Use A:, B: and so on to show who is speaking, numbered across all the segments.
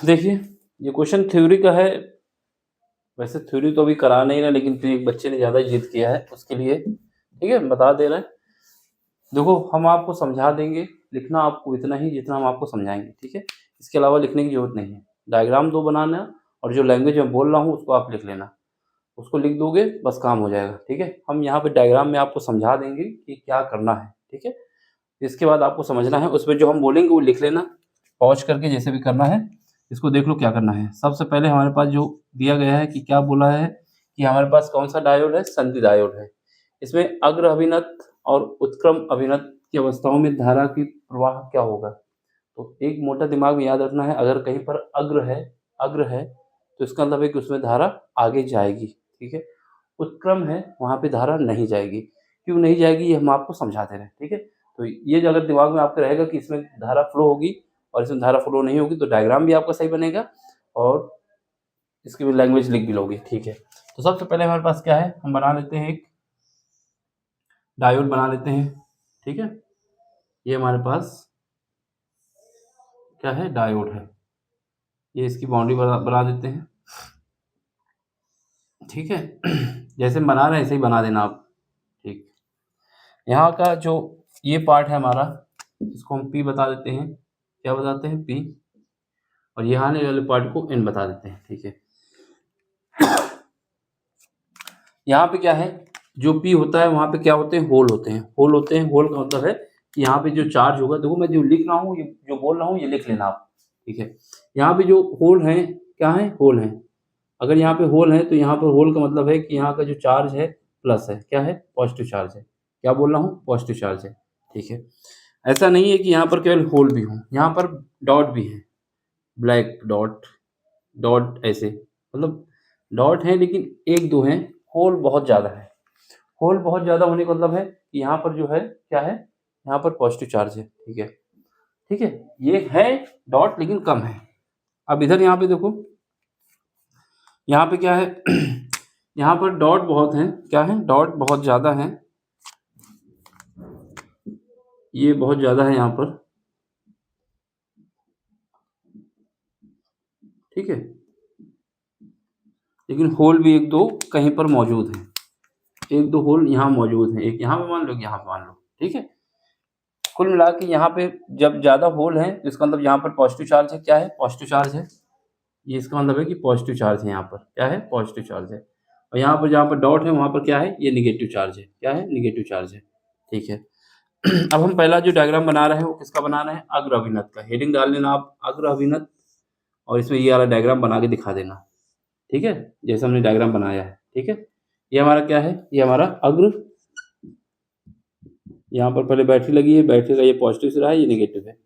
A: देखिए, ये question theory का है। वैसे थ्योरी तो अभी करा नहीं रहा, लेकिन फिर एक बच्चे ने ज़्यादा जिद किया है उसके लिए, ठीक है, बता दे रहे हैं। देखो, हम आपको समझा देंगे, लिखना आपको इतना ही जितना हम आपको समझाएँगे, ठीक है? इसके अलावा लिखने की ज़रूरत नहीं है। डायग्राम 2 बनाना, और जो लैंग्वेज मैं बोल रहा हूँ उसको आप लिख लेना। उसको लिख दोगे बस काम हो जाएगा, ठीक है? हम यहाँ पे डायग्राम में आपको समझा देंगे कि क्या करना है, ठीक है? इसके बाद आपको समझना है, उसमें जो हम बोलेंगे वो लिख लेना, पॉज़ करके जैसे भी करना है। इसको देख लो क्या करना है। सबसे पहले हमारे पास जो दिया गया है कि क्या बोला है कि हमारे पास कौन-सा डायोड है, संधि डायोड है। इसमें अग्र अभिनत और उत्क्रम अभिनत की अवस्थाओं में धारा की प्रवाह क्या होगा? तो एक मोटा दिमाग में याद रखना है, अगर कहीं पर अग्र है, तो इसका मतलब है कि उसमें धारा आगे जाएगी, ठीक है? उत्क्रम है, वहाँ पे धारा नहीं जाएगी। क्यों नहीं जाएगी ये हम आपको समझा दे रहे हैं, ठीक है? तो ये जो अगर दिमाग में आपके रहेगा कि इसमें धारा फ्लो होगी और इसमें धारा फ्लो नहीं होगी, तो डायग्राम भी आपका सही बनेगा और इसकी भी लैंग्वेज लिख भी लोगे, ठीक है? तो सबसे पहले हमारे पास क्या है, हम बना लेते हैं, एक डायोड बना लेते हैं, ठीक है? ये हमारे पास क्या है, डायोड है। ये इसकी बाउंड्री बना देते हैं, ठीक है? जैसे हम बना रहे हैं ऐसे ही बना देना आप, ठीक। यहाँ का जो ये पार्ट है हमारा, इसको हम P बता देते हैं। क्या बताते हैं? P। और यहाँ आने वाले पार्ट को N बता देते हैं, ठीक है? यहाँ पे क्या है, जो P होता है वहाँ पे क्या होते हैं, होल होते हैं। होल होते हैं, होल का मतलब है कि यहाँ पे जो चार्ज होगा, देखो मैं जो लिख रहा हूँ, ये जो बोल रहा हूँ ये लिख लेना आप, ठीक है? यहाँ पे जो होल हैं, क्या है, होल हैं। अगर यहाँ पे होल है तो यहाँ पर होल का मतलब है कि यहाँ का जो चार्ज है प्लस है, क्या है, पॉजिटिव चार्ज है। क्या बोल रहा हूँ, पॉजिटिव चार्ज है, ठीक है? ऐसा नहीं है कि यहाँ पर केवल होल भी हों, यहाँ पर डॉट भी है, ब्लैक डॉट, डॉट ऐसे, मतलब डॉट है लेकिन एक दो हैं, होल बहुत ज़्यादा है। होल बहुत ज़्यादा होने का मतलब है कि यहाँ पर जो है क्या है, यहाँ पर पॉजिटिव चार्ज है, ठीक है? ठीक है, ये है डॉट लेकिन कम है। अब इधर यहाँ पे देखो, यहाँ पे क्या है, यहाँ पर डॉट बहुत हैं, क्या है, डॉट बहुत ज़्यादा हैं, ये बहुत ज़्यादा है यहाँ पर, ठीक है? लेकिन होल भी एक दो कहीं पर मौजूद हैं, एक दो होल यहाँ मौजूद हैं, एक यहाँ पे मान लो, एक यहाँ पे मान लो, ठीक है? कुल मिला के यहाँ पे जब ज़्यादा होल हैं तो इसका मतलब यहाँ पर पॉजिटिव चार्ज है, क्या है, पॉजिटिव चार्ज है। ये इसका मतलब है कि पॉजिटिव चार्ज है, यहाँ पर क्या है, पॉजिटिव चार्ज है। और यहाँ पर जहाँ पर डॉट है वहाँ पर क्या है, ये निगेटिव चार्ज है, क्या है, निगेटिव चार्ज है, ठीक है? अब हम पहला जो डायग्राम बना रहे हैं वो किसका बना रहे हैं, अग्र अभिनत का। हेडिंग डाल लेना आप, अग्र अभिनत, और इसमें ये वाला डायग्राम बना के दिखा देना, ठीक है? जैसे हमने डायग्राम बनाया है, ठीक है? ये हमारा क्या है, ये हमारा अग्र, यहाँ पर पहले बैटरी लगी है, बैटरी का ये पॉजिटिव से रहा है, ये निगेटिव है।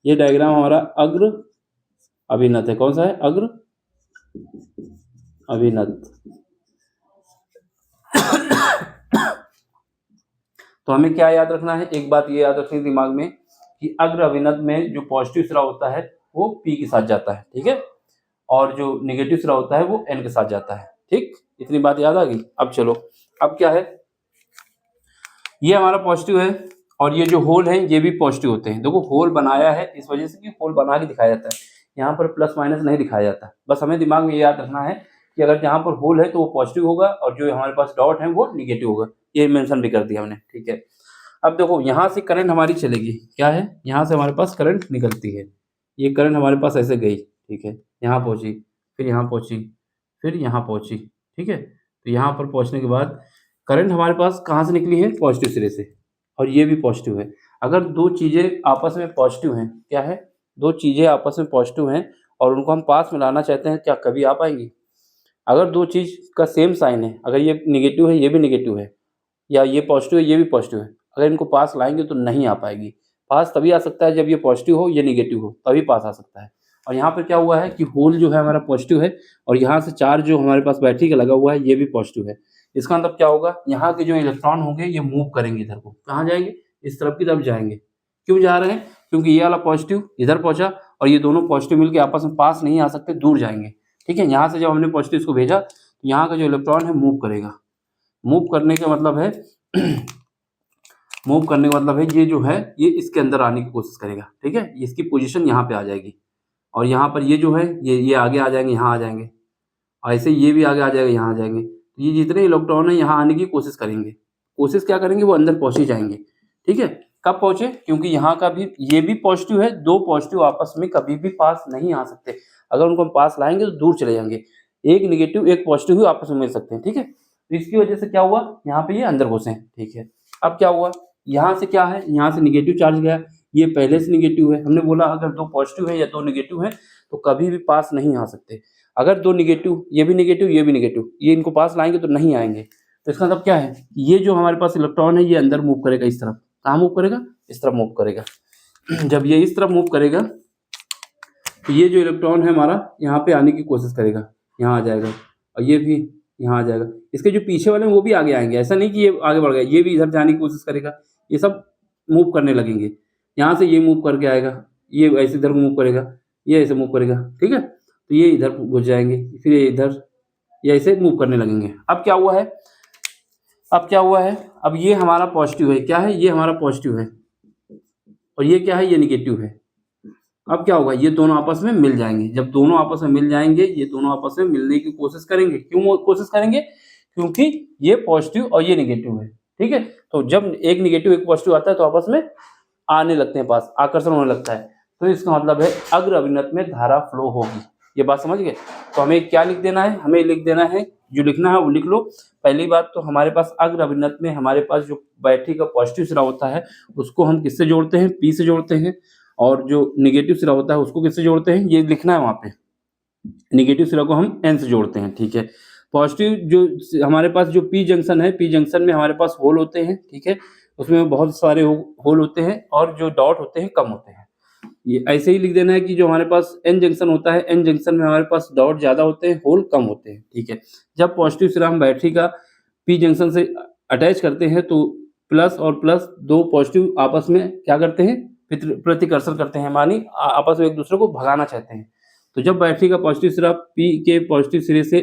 A: ये डायग्राम हमारा अग्र अभिनत है। कौन सा है, अग्र अभिनत। तो हमें क्या याद रखना है, एक बात ये याद रखनी है दिमाग में कि अग्र अभिनत में जो पॉजिटिव सिरा होता है वो P के साथ जाता है, ठीक है? और जो निगेटिव सिरा होता है वो N के साथ जाता है, ठीक? इतनी बात याद आ गई। अब चलो, अब क्या है, ये हमारा पॉजिटिव है और ये जो होल है ये भी पॉजिटिव होते हैं। देखो, होल बनाया है इस वजह से कि होल बना के दिखाया जाता है, यहाँ पर प्लस माइनस नहीं दिखाया जाता। बस हमें दिमाग में ये याद रखना है कि अगर जहाँ पर होल है तो वो पॉजिटिव होगा और जो हमारे पास डॉट है वो निगेटिव होगा। ये मेंशन भी कर दिया हमने, ठीक है? अब देखो, यहाँ से करंट हमारी चलेगी, क्या है, यहाँ से हमारे पास करंट निकलती है। ये करंट हमारे पास ऐसे गई, ठीक है, यहाँ पहुँची, फिर यहाँ पहुँची, फिर यहाँ पहुँची, ठीक है? तो यहाँ पर पहुँचने के बाद करंट हमारे पास कहाँ से निकली है, पॉजिटिव सिरे से, और ये भी पॉजिटिव है। अगर दो चीज़ें आपस में पॉजिटिव हैं, क्या है, दो चीज़ें आपस में पॉजिटिव हैं और उनको हम पास में लाना चाहते हैं, क्या कभी आ पाएंगी? अगर दो चीज़ का सेम साइन है, अगर ये निगेटिव है ये भी निगेटिव है, या ये पॉजिटिव है ये भी पॉजिटिव है, अगर इनको पास लाएंगे तो नहीं आ पाएगी। पास तभी आ सकता है जब ये पॉजिटिव हो ये निगेटिव हो, तभी पास आ सकता है। और यहाँ पर क्या हुआ है कि होल जो है हमारा पॉजिटिव है और यहाँ से चार्ज जो हमारे पास बैटरी का लगा हुआ है ये भी पॉजिटिव है। इसका मतलब क्या होगा, यहाँ के जो इलेक्ट्रॉन होंगे ये मूव करेंगे, इधर को कहाँ जाएंगे, इस तरफ की तरफ जाएंगे। क्यों जा रहे हैं, क्योंकि ये वाला पॉजिटिव इधर पहुंचा और ये दोनों पॉजिटिव मिलकर आपस में पास नहीं आ सकते, दूर जाएंगे, ठीक है? यहाँ से जब हमने पॉजिटिव इसको भेजा तो यहाँ का जो इलेक्ट्रॉन है मूव करेगा। मूव करने का मतलब है मूव करने का मतलब है ये जो है ये इसके अंदर आने की कोशिश करेगा, ठीक है? इसकी पोजीशन यहाँ पे आ जाएगी, और यहाँ पर ये जो है ये आगे आ जाएंगे, यहाँ आ जाएंगे, ऐसे ये भी आगे आ जाएगा, यहाँ आ जाएंगे। तो ये जितने इलेक्ट्रॉन है यहाँ आने की कोशिश करेंगे, कोशिश क्या करेंगे, वो अंदर पहुँच ही जाएंगे। ठीक है, कब पहुँचे, क्योंकि यहाँ का भी ये भी पॉजिटिव है, दो पॉजिटिव आपस में कभी भी पास नहीं आ सकते। अगर उनको हम पास लाएंगे तो दूर चले जाएंगे। एक निगेटिव एक पॉजिटिव ही आपस में मिल सकते हैं। ठीक है, तो इसकी वजह से क्या हुआ, यहाँ पे ये अंदर घुसे हैं। ठीक है, अब क्या हुआ, यहाँ से क्या है, यहाँ से निगेटिव चार्ज गया, ये पहले से निगेटिव है। हमने बोला अगर दो पॉजिटिव है या दो निगेटिव है तो कभी भी पास नहीं आ सकते। अगर दो निगेटिव, ये भी निगेटिव ये भी निगेटिव, ये इनको पास लाएंगे तो नहीं आएंगे। तो इसका मतलब क्या है, ये जो हमारे पास इलेक्ट्रॉन है ये अंदर मूव करेगा, इस तरफ। कहाँ मूव करेगा, इस तरफ मूव करेगा। जब ये इस तरफ मूव करेगा तो ये जो इलेक्ट्रॉन है हमारा यहाँ पे आने की कोशिश करेगा, यहाँ आ जाएगा, और ये भी यहाँ आ जाएगा। इसके जो पीछे वाले हैं वो भी आगे आएंगे, ऐसा नहीं कि ये आगे बढ़ गया, ये भी इधर जाने की कोशिश करेगा। ये सब मूव करने लगेंगे। यहाँ से ये मूव करके आएगा, ये ऐसे इधर मूव करेगा, ये ऐसे मूव करेगा। ठीक है, तो ये इधर घुस जाएंगे, फिर ये इधर, ये ऐसे मूव करने लगेंगे। अब क्या हुआ है, अब ये हमारा पॉजिटिव है, क्या है, ये हमारा पॉजिटिव है, और ये क्या है, ये निगेटिव है। अब क्या होगा, ये दोनों आपस में मिल जाएंगे। जब दोनों आपस में मिल जाएंगे, ये दोनों आपस में मिलने की कोशिश करेंगे। क्यों कोशिश करेंगे, क्योंकि ये पॉजिटिव और ये निगेटिव है। ठीक है, तो जब एक निगेटिव एक पॉजिटिव आता है तो आपस में आने लगते हैं, पास आकर्षण होने लगता है। तो इसका मतलब है अग्र अभिनत में धारा फ्लो होगी। ये बात समझ गए। तो हमें क्या लिख देना है, हमें लिख देना है, जो लिखना है वो लिख लो। पहली बात तो हमारे पास अग्र अभिनत में हमारे पास जो बैटरी का पॉजिटिव सिरा होता है उसको हम किससे जोड़ते हैं, पी से जोड़ते हैं, और जो निगेटिव सिरा होता है उसको किससे जोड़ते हैं, ये लिखना है वहाँ पे। निगेटिव सिरा को हम एन से जोड़ते हैं। ठीक है, पॉजिटिव जो हमारे पास जो पी जंक्शन है, पी जंक्शन में हमारे पास होल होते हैं। ठीक है, उसमें बहुत सारे होल होते हैं, और जो डॉट होते हैं कम होते हैं। ये ऐसे ही लिख देना है कि जो हमारे पास एन जंक्शन होता है, एन जंक्शन में हमारे पास डॉट ज़्यादा होते हैं, होल कम होते हैं। ठीक है, जब पॉजिटिव सिरा हम बैटरी का पी जंक्शन से अटैच करते हैं तो प्लस और प्लस दो पॉजिटिव आपस में क्या करते हैं, प्रतिकर्षण करते हैं, मानी आपस में एक दूसरे को भगाना चाहते हैं। तो जब बैटरी का पॉजिटिव सिरा पी के पॉजिटिव सिरे से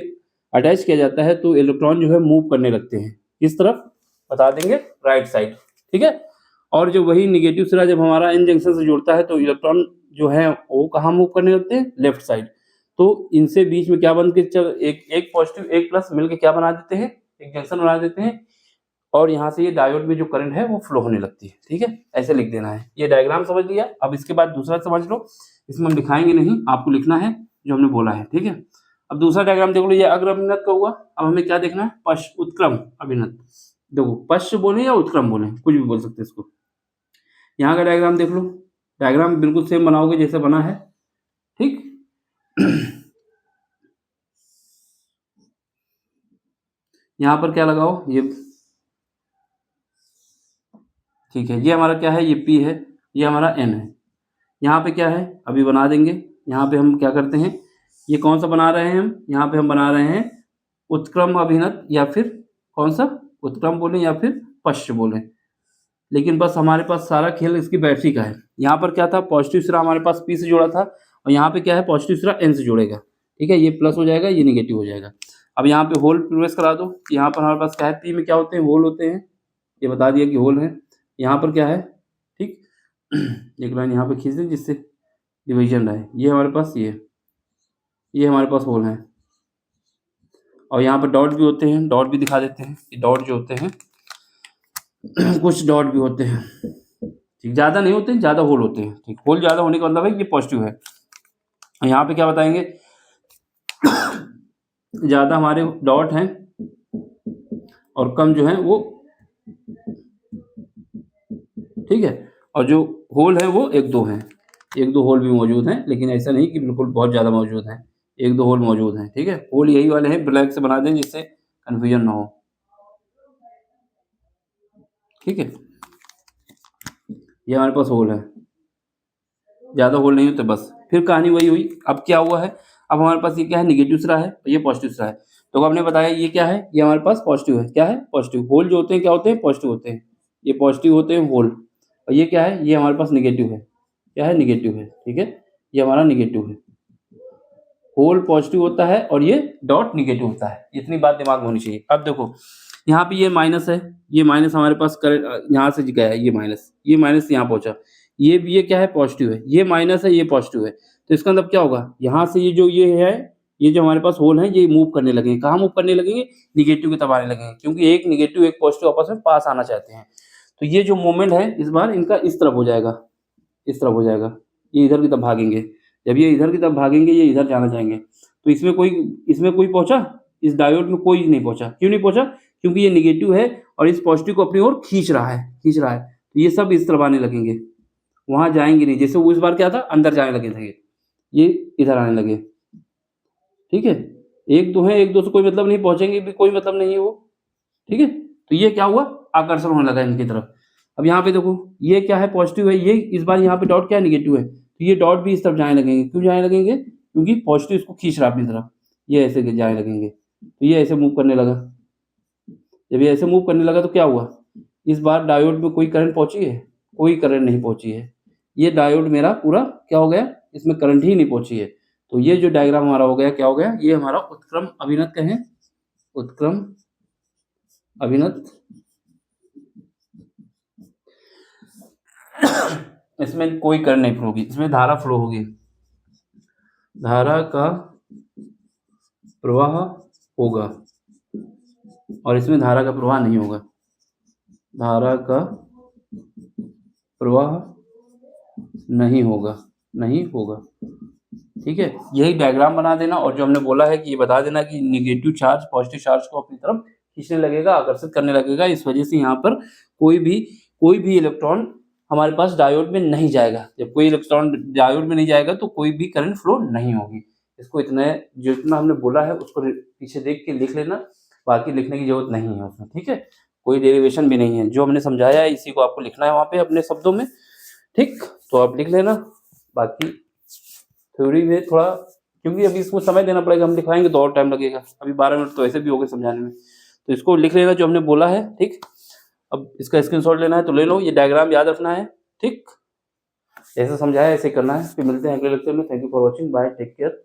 A: अटैच किया जाता है तो इलेक्ट्रॉन जो है मूव करने लगते हैं, किस तरफ बता देंगे, राइट साइड। ठीक है, और जो वही निगेटिव सिरा जब हमारा एन जंक्शन से जुड़ता है तो इलेक्ट्रॉन जो है वो कहाँ मूव करने लगते हैं, लेफ्ट साइड। तो इनसे बीच में क्या बन के एक पॉजिटिव एक प्लस मिलके क्या बना देते हैं, एक जंक्शन बना देते हैं, और यहाँ से ये डायोड में जो करंट है वो फ्लो होने लगती है। ठीक है, ऐसे लिख देना है। ये डायग्राम समझ लिया। अब इसके बाद दूसरा समझ लो, इसमें हम दिखाएंगे नहीं, आपको लिखना है जो हमने बोला है। ठीक है, अब दूसरा डायग्राम देख लो, ये अग्र अभिनत का हुआ। अब हमें क्या देखना है, पश्च उत्क्रम अभिनत। देखो पश्च बोले या उत्क्रम बोले, कुछ भी बोल सकते हैं इसको। यहाँ का डायग्राम देख लो, डायग्राम बिल्कुल सेम बनाओगे जैसे बना है। ठीक यहाँ पर क्या लगाओ, ये ठीक है, ये हमारा क्या है, ये P है, ये हमारा N है। यहाँ पे क्या है, अभी बना देंगे। यहाँ पे हम क्या करते हैं, ये कौन सा बना रहे हैं हम, यहाँ पे हम बना रहे हैं उत्क्रम अभिनत, या फिर कौन सा, उत्क्रम बोलें या फिर पश्च बोलें, लेकिन बस हमारे पास सारा खेल इसकी बैटरी का है। यहाँ पर क्या था, पॉजिटिव सिरा हमारे पास P से जोड़ा था, और यहाँ पे क्या है, पॉजिटिव सिरा N से जोड़ेगा। ठीक है, ये प्लस हो जाएगा, ये निगेटिव हो जाएगा। अब यहाँ पे होल प्रवेश करा दो। यहाँ पर हमारे पास क्या है, P में क्या होते हैं, होल होते हैं, ये बता दिया कि होल है। यहाँ पर क्या है, ठीक एक लाइन यहाँ पे खींच दें जिससे डिवीजन रहे। ये हमारे पास ये हमारे पास होल है, और यहाँ पर डॉट भी होते हैं, डॉट भी दिखा देते हैं। ये डॉट जो होते हैं कुछ डॉट भी होते हैं, ठीक, ज़्यादा नहीं होते, ज़्यादा होल होते हैं। ठीक, होल ज़्यादा होने का मतलब है ये पॉजिटिव है। यहाँ पे क्या बताएंगे, ज़्यादा हमारे डॉट हैं और कम जो है वो, ठीक है, और जो होल है वो एक दो हैं, एक दो होल भी मौजूद हैं, लेकिन ऐसा नहीं कि बिल्कुल बहुत ज़्यादा मौजूद हैं, एक दो होल मौजूद हैं। ठीक है, होल यही वाले हैं, ब्लैक से बना दें जिससे कन्फ्यूजन ना हो। ठीक है, ये हमारे पास होल है, ज़्यादा होल नहीं होते बस। फिर कहानी वही हुई। अब क्या हुआ है, अब हमारे पास ये क्या है, निगेटिव सिरा है, ये पॉजिटिव सिरा है। तो हमने बताया ये क्या है, ये हमारे पास पॉजिटिव है। क्या है, पॉजिटिव। होल जो होते हैं क्या होते हैं, पॉजिटिव होते हैं, ये पॉजिटिव होते हैं होल। और ये क्या है, ये हमारे पास निगेटिव है। क्या है, निगेटिव है। ठीक है, ये हमारा निगेटिव है। होल पॉजिटिव होता है और ये डॉट निगेटिव होता है। इतनी बात दिमाग में होनी चाहिए। अब देखो यहाँ पे ये माइनस है, ये माइनस हमारे पास करंट यहाँ से गया है, ये माइनस यहाँ पहुंचा। ये क्या है, पॉजिटिव है, ये माइनस है, ये पॉजिटिव है। तो इसका मतलब क्या होगा, यहाँ से ये है, ये जो हमारे पास होल है ये मूव करने लगेंगे। कहाँ मूव करने लगेंगे, निगेटिव की तरफ आने लगेंगे, क्योंकि एक निगेटिव एक पॉजिटिव आपस में पास आना चाहते हैं। तो ये जो मूवमेंट है इस बार इनका इस तरफ हो जाएगा, इस तरफ हो जाएगा, ये इधर की तरफ भागेंगे। जब ये इधर की तरफ भागेंगे ये इधर जाना चाहेंगे, तो इसमें कोई पहुंचा, इस डायोड में कोई नहीं पहुंचा। क्यों नहीं पहुंचा, क्योंकि ये निगेटिव है और इस पॉजिटिव को अपनी ओर खींच रहा है। तो ये सब इस तरफ आने लगेंगे, वहां जाएंगे नहीं। जैसे वो इस बार क्या था, अंदर जाने लगे थे, ये इधर आने लगे। ठीक है, एक दो है, एक दो से कोई मतलब नहीं, पहुंचेंगे भी कोई मतलब नहीं है वो। ठीक है, तो ये क्या हुआ, आकर्षण होने लगा इनकी तरफ। अब यहाँ पे देखो ये क्या है, पॉजिटिव है, ये इस बार यहाँ पे डॉट क्या है, निगेटिव है, तो ये डॉट भी इस तरफ जाने लगेंगे। क्यों जाने लगेंगे, क्योंकि पॉजिटिव इसको खींच रहा है अपनी तरफ, ये ऐसे जाने लगेंगे। तो ये ऐसे मूव करने लगा। जब ये ऐसे मूव करने लगा तो क्या हुआ, इस बार डायोड में कोई करंट पहुंची है, कोई करंट नहीं पहुंची है। ये डायोड मेरा पूरा क्या हो गया, इसमें करंट ही नहीं पहुंची है। तो ये जो डायग्राम हमारा हो गया, क्या हो गया, ये हमारा उत्क्रम अभिनत कहें, उत्क्रम अभिनत। इसमें कोई करंट नहीं फ्लो होगी, इसमें धारा फ्लो होगी, धारा का प्रवाह होगा, और इसमें धारा का प्रवाह नहीं होगा, धारा का प्रवाह नहीं होगा। ठीक है, यही डायग्राम बना देना, और जो हमने बोला है कि ये बता देना कि निगेटिव चार्ज पॉजिटिव चार्ज को अपनी तरफ खींचने लगेगा, आकर्षित करने लगेगा। इस वजह से यहाँ पर कोई भी इलेक्ट्रॉन हमारे पास डायोड में नहीं जाएगा। जब कोई इलेक्ट्रॉन डायोड में नहीं जाएगा तो कोई भी करंट फ्लो नहीं होगी। इसको जितना हमने बोला है उसको पीछे देख के लिख लेना, बाकी लिखने की जरूरत नहीं है उसमें। ठीक है, कोई डेरिवेशन भी नहीं है, जो हमने समझाया है इसी को आपको लिखना है वहाँ पे अपने शब्दों में। ठीक, तो आप लिख लेना। बाकी थ्योरी में थोड़ा, क्योंकि अभी इसको समय देना पड़ेगा, हम लिखवाएंगे तो और टाइम लगेगा। अभी 12 मिनट तो ऐसे भी हो गए समझाने में, तो इसको लिख लेना जो हमने बोला है। ठीक, अब इसका स्क्रीनशॉट लेना है तो ले लो, ये डायग्राम याद रखना है। ठीक, ऐसे समझाया ऐसे करना है। फिर मिलते हैं अगले लेक्चर में। Thank you for watching, bye, take care.